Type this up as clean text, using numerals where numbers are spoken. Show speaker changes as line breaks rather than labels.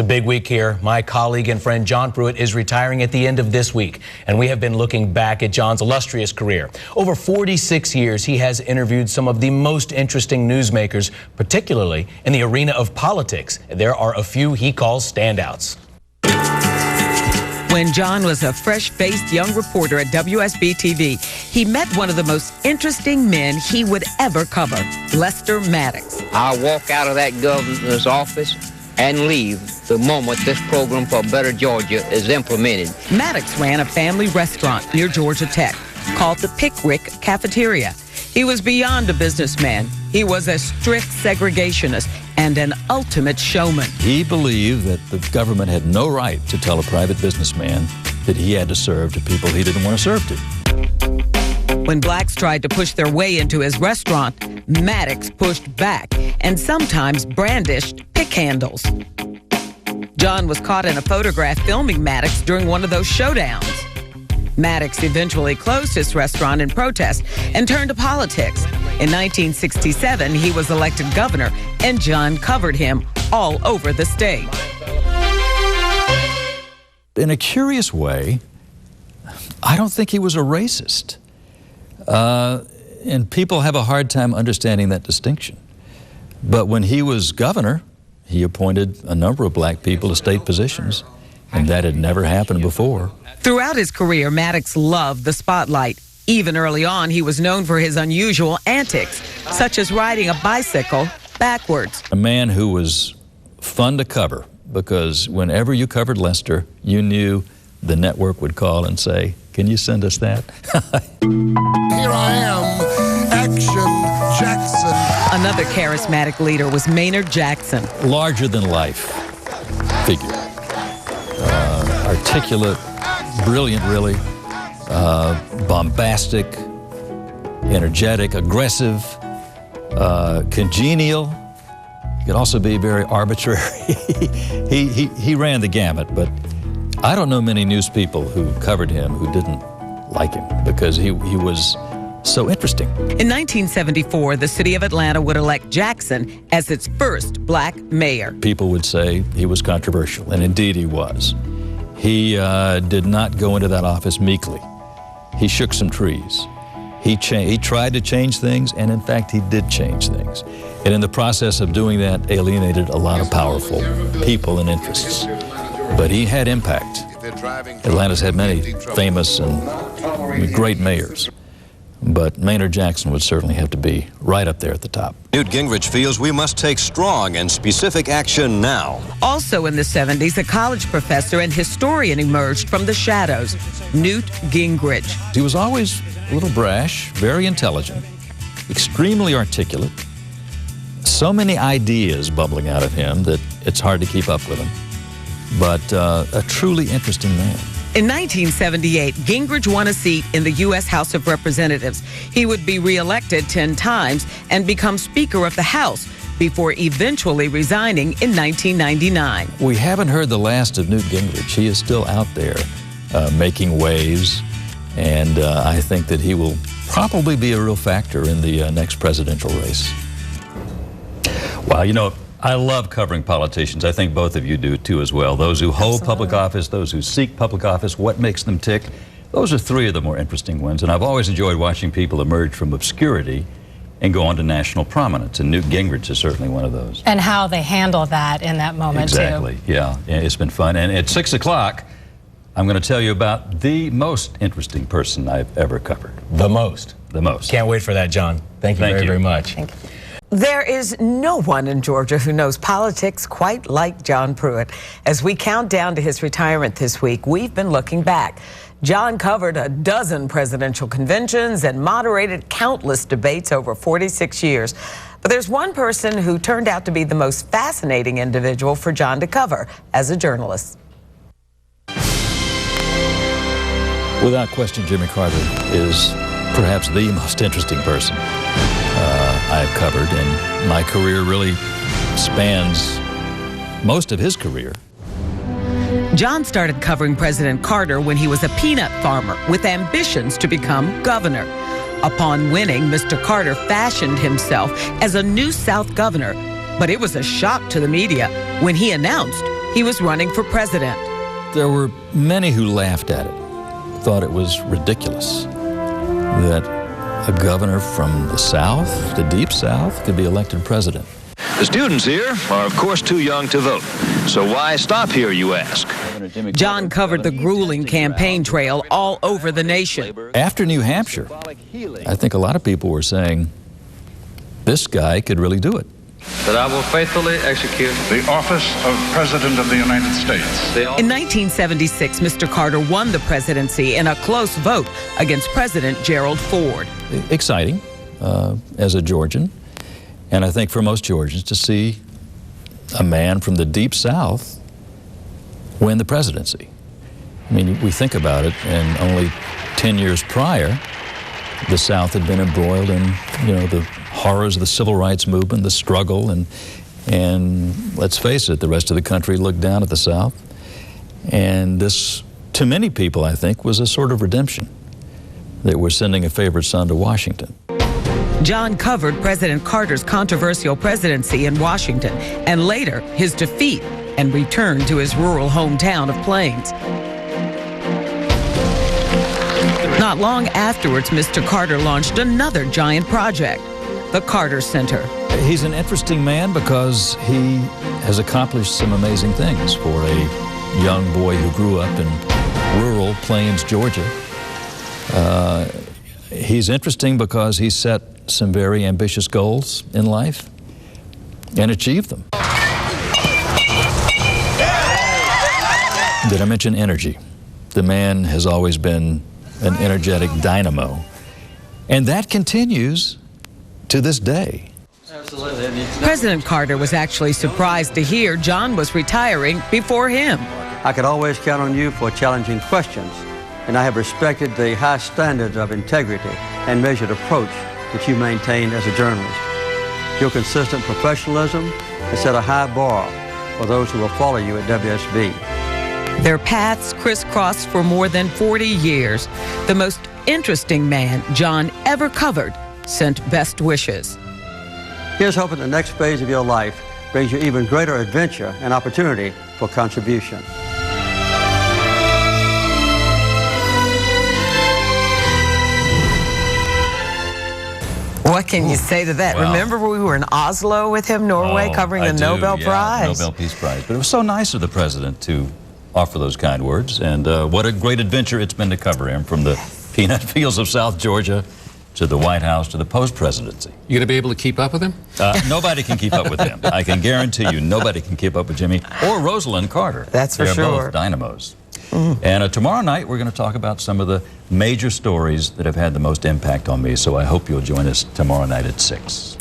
a big week here. My colleague and friend John Pruitt is retiring at the end of this week, and we have been looking back at John's illustrious career. Over 46 years, he has interviewed some of the most interesting newsmakers, particularly in the arena of politics. There are a few he calls standouts.
When John was a fresh-faced young reporter at WSB TV, he met one of the most interesting men he would ever cover, Lester Maddox.
I'll walk out of that governor's office and leave the moment this program for Better Georgia is implemented.
Maddox ran a family restaurant near Georgia Tech called the Pickwick Cafeteria. He was beyond a businessman. He was a strict segregationist and an ultimate showman.
He believed that the government had no right to tell a private businessman that he had to serve to people he didn't want to serve to.
When blacks tried to push their way into his restaurant, Maddox pushed back and sometimes brandished pick handles. John was caught in a photograph filming Maddox during one of those showdowns. Maddox eventually closed his restaurant in protest and turned to politics. In 1967, he was elected governor, and John covered him all over the state.
In a curious way, I don't think he was a racist. And people have a hard time understanding that distinction. But when he was governor, he appointed a number of black people to state positions, and that had never happened before.
Throughout his career, Maddox loved the spotlight. Even early on, he was known for his unusual antics, such as riding a bicycle backwards.
A man who was fun to cover, because whenever you covered Lester, you knew the network would call and say, "Can you send us that?"
Here I am, Action Jackson.
Another charismatic leader was Maynard Jackson.
Larger than life figure. Articulate, brilliant really, bombastic, energetic, aggressive, congenial. He could also be very arbitrary. he ran the gamut, but I don't know many news people who covered him who didn't like him because he was so interesting.
In 1974, the city of Atlanta would elect Jackson as its first black mayor.
People would say he was controversial, and indeed he was. He did not go into that office meekly. He shook some trees. He tried to change things, and in fact, he did change things. And in the process of doing that, alienated a lot of powerful people and interests. But he had impact. Atlanta's had many famous and great mayors. But Maynard Jackson would certainly have to be right up there at the top.
Newt Gingrich feels we must take strong and specific action now.
Also in the 70s, a college professor and historian emerged from the shadows, Newt Gingrich.
He was always a little brash, very intelligent, extremely articulate, so many ideas bubbling out of him that it's hard to keep up with him, but a truly interesting man.
In 1978, Gingrich won a seat in the U.S. House of Representatives. He would be reelected 10 times and become Speaker of the House before eventually resigning in 1999.
We haven't heard the last of Newt Gingrich. He is still out there making waves, and I think that he will probably be a real factor in the next presidential race.
Wow, you know, I love covering politicians. I think both of you do too as well. Those who hold public office, those who seek public office, what makes them tick. Those are three of the more interesting ones. And I've always enjoyed watching people emerge from obscurity and go on to national prominence. And Newt Gingrich is certainly one of those.
And how they handle that in that moment too.
Exactly, yeah. It's been fun. And at 6 o'clock, I'm going to tell you about the most interesting person I've ever covered.
The most.
The most.
Can't wait for that, John. Thank you very much.
Thank you. There is no one in Georgia who knows politics quite like John Pruitt. As we count down to his retirement this week, we've been looking back. John covered a dozen presidential conventions and moderated countless debates over 46 years. But there's one person who turned out to be the most fascinating individual for John to cover as a journalist.
Without question, Jimmy Carter is perhaps the most interesting person I've covered, and my career really spans most of his career.
John started covering President Carter when he was a peanut farmer with ambitions to become governor. Upon winning, Mr. Carter fashioned himself as a new South governor, but it was a shock to the media when he announced he was running for president.
There were many who laughed at it, thought it was ridiculous that a governor from the South, the Deep South, could be elected president.
The students here are, of course, too young to vote. So why stop here, you ask?
John covered the grueling campaign trail all over the nation.
After New Hampshire, I think a lot of people were saying, this guy could really do it.
That I will faithfully execute
the office of President of the United States.
In 1976, Mr. Carter won the presidency in a close vote against President Gerald Ford.
Exciting as a Georgian, and I think for most Georgians to see a man from the Deep South win the presidency. I mean, we think about it, and only 10 years prior, the South had been embroiled in, the horrors of the civil rights movement, the struggle, and let's face it, the rest of the country looked down at the South. And this, to many people, I think, was a sort of redemption, that we're sending a favorite son to Washington.
John covered President Carter's controversial presidency in Washington, and later his defeat and return to his rural hometown of Plains. Not long afterwards, Mr. Carter launched another giant project, the Carter Center.
He's an interesting man because he has accomplished some amazing things for a young boy who grew up in rural Plains, Georgia. He's interesting because he set some very ambitious goals in life and achieved them. Did I mention energy? The man has always been an energetic dynamo, and that continues to this day.
President Carter was actually surprised to hear John was retiring before him.
I could always count on you for challenging questions, and I have respected the high standards of integrity and measured approach that you maintain as a journalist. Your consistent professionalism has set a high bar for those who will follow you at WSB.
Their paths crisscrossed for more than 40 years. The most interesting man John ever covered sent best wishes.
Here's hoping the next phase of your life brings you even greater adventure and opportunity for contribution.
What can you say to that?
Wow.
Remember we were in Oslo with him, Norway, covering the Nobel Prize?
Nobel Peace Prize. But it was so nice of the president to offer those kind words, and what a great adventure it's been to cover him, from the peanut fields of South Georgia to the White House to the post-presidency.
You going to be able to keep up with him?
Nobody can keep up with him. I can guarantee you nobody can keep up with Jimmy or Rosalind Carter.
That's for sure.
They're both dynamos. And tomorrow night we're going to talk about some of the major stories that have had the most impact on me, so I hope you'll join us tomorrow night at 6.